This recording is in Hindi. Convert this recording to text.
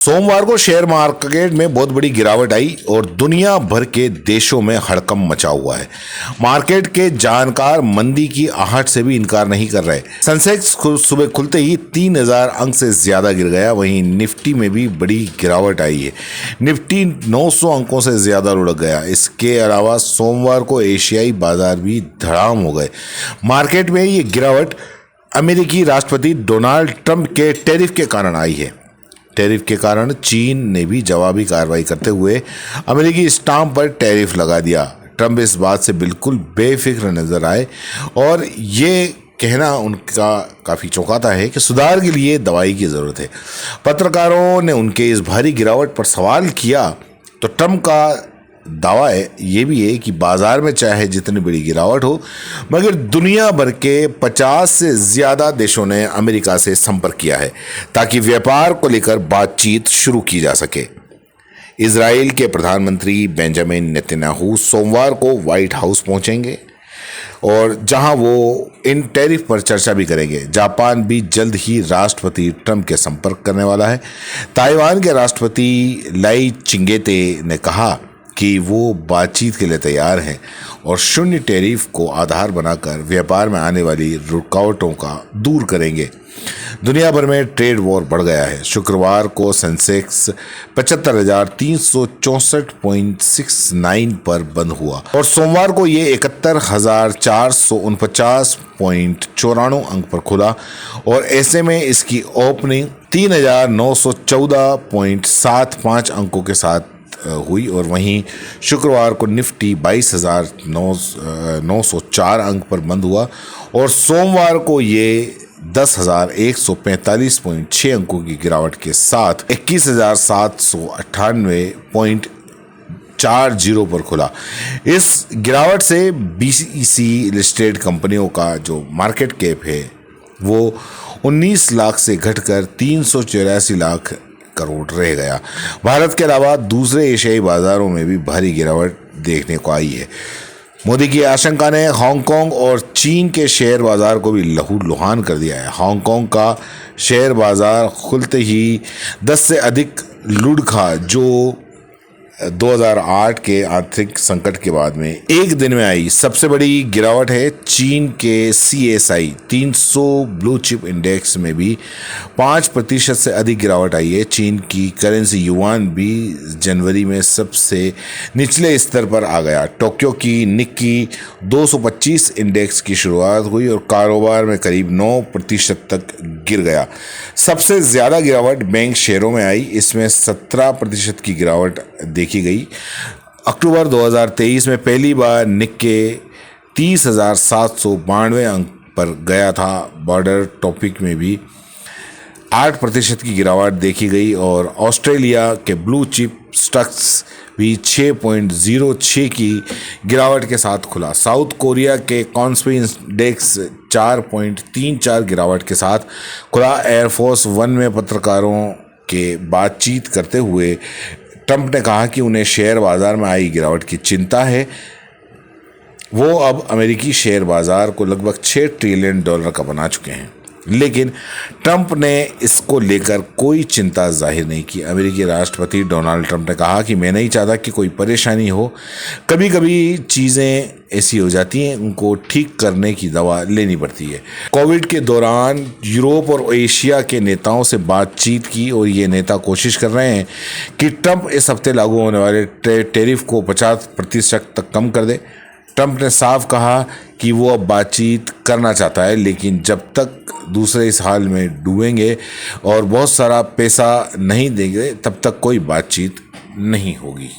सोमवार को शेयर मार्केट में बहुत बड़ी गिरावट आई और दुनिया भर के देशों में हड़कंप मचा हुआ है। मार्केट के जानकार मंदी की आहट से भी इनकार नहीं कर रहे। सेंसेक्स सुबह खुलते ही 3000 अंक से ज्यादा गिर गया। वहीं निफ्टी में भी बड़ी गिरावट आई है। निफ्टी 900 अंकों से ज्यादा लुढ़क गया। इसके अलावा सोमवार को एशियाई बाजार भी धड़ाम हो गए। मार्केट में ये गिरावट अमेरिकी राष्ट्रपति डोनाल्ड ट्रंप के टैरिफ के कारण आई है। टैरिफ के कारण चीन ने भी जवाबी कार्रवाई करते हुए अमेरिकी स्टाम्प पर टैरिफ लगा दिया। ट्रंप इस बात से बिल्कुल बेफिक्र नजर आए और ये कहना उनका काफ़ी चौंकाता है कि सुधार के लिए दवाई की ज़रूरत है। पत्रकारों ने उनके इस भारी गिरावट पर सवाल किया तो ट्रंप का दावा ये भी है कि बाजार में चाहे जितनी बड़ी गिरावट हो, मगर दुनिया भर के 50 से ज़्यादा देशों ने अमेरिका से संपर्क किया है ताकि व्यापार को लेकर बातचीत शुरू की जा सके। इजराइल के प्रधानमंत्री बेंजामिन नेतन्याहू सोमवार को व्हाइट हाउस पहुंचेंगे और जहां वो इन टैरिफ पर चर्चा भी करेंगे। जापान भी जल्द ही राष्ट्रपति ट्रंप के संपर्क करने वाला है। ताइवान के राष्ट्रपति लाई चिंगेते ने कहा कि वो बातचीत के लिए तैयार हैं और शून्य टैरिफ को आधार बनाकर व्यापार में आने वाली रुकावटों का दूर करेंगे। दुनिया भर में ट्रेड वॉर बढ़ गया है। शुक्रवार को सेंसेक्स 75,364.69 पर बंद हुआ और सोमवार को ये 71,449.94 अंक पर खुला और ऐसे में इसकी ओपनिंग 3,914.75 अंकों के साथ हुई और वहीं शुक्रवार को निफ्टी 22,904 अंक पर बंद हुआ और सोमवार को ये 10,145.6 अंकों की गिरावट के साथ 21,798.40 पर खुला। इस गिरावट से बीसीसी लिस्टेड कंपनियों का जो मार्केट कैप है वो 19 लाख से घटकर 384 लाख करोड़ रह गया। भारत के अलावा दूसरे एशियाई बाजारों में भी भारी गिरावट देखने को आई है। मोदी की आशंका ने हांगकांग और चीन के शेयर बाजार को भी लहूलुहान कर दिया है। हांगकांग का शेयर बाजार खुलते ही 10 से अधिक लुढ़का, जो 2008 के आर्थिक संकट के बाद में एक दिन में आई सबसे बड़ी गिरावट है। चीन के CSI 300 ब्लू चिप इंडेक्स में भी 5% से अधिक गिरावट आई है। चीन की करेंसी युआन भी जनवरी में सबसे निचले स्तर पर आ गया। टोक्यो की निक्की 225 इंडेक्स की शुरुआत हुई और कारोबार में करीब 9% तक गिर गया। सबसे ज़्यादा गिरावट बैंक शेयरों में आई। इसमें 17% की गिरावट देखी गई। अक्टूबर 2023 में पहली बार निक्के 30,792 अंक पर गया था। बॉर्डर टॉपिक में भी 8% की गिरावट देखी गई और ऑस्ट्रेलिया के ब्लू चिप स्टॉक्स भी 6.06 की गिरावट के साथ खुला। साउथ कोरिया के कॉस्पी इंडेक्स 4.34 गिरावट के साथ खुला। एयरफोर्स वन में पत्रकारों के बातचीत करते हुए ट्रंप ने कहा कि उन्हें शेयर बाजार में आई गिरावट की चिंता है। वो अब अमेरिकी शेयर बाजार को लगभग $6 ट्रिलियन का बना चुके हैं, लेकिन ट्रंप ने इसको लेकर कोई चिंता जाहिर नहीं की। अमेरिकी राष्ट्रपति डोनाल्ड ट्रंप ने कहा कि मैं नहीं चाहता कि कोई परेशानी हो। कभी कभी चीज़ें ऐसी हो जाती हैं, उनको ठीक करने की दवा लेनी पड़ती है। कोविड के दौरान यूरोप और एशिया के नेताओं से बातचीत की और ये नेता कोशिश कर रहे हैं कि ट्रंप इस हफ्ते लागू होने वाले टैरिफ को 50% तक कम कर दे। ट्रंप ने साफ कहा कि वो अब बातचीत करना चाहता है, लेकिन जब तक दूसरे इस हाल में डूबेंगे और बहुत सारा पैसा नहीं देंगे तब तक कोई बातचीत नहीं होगी।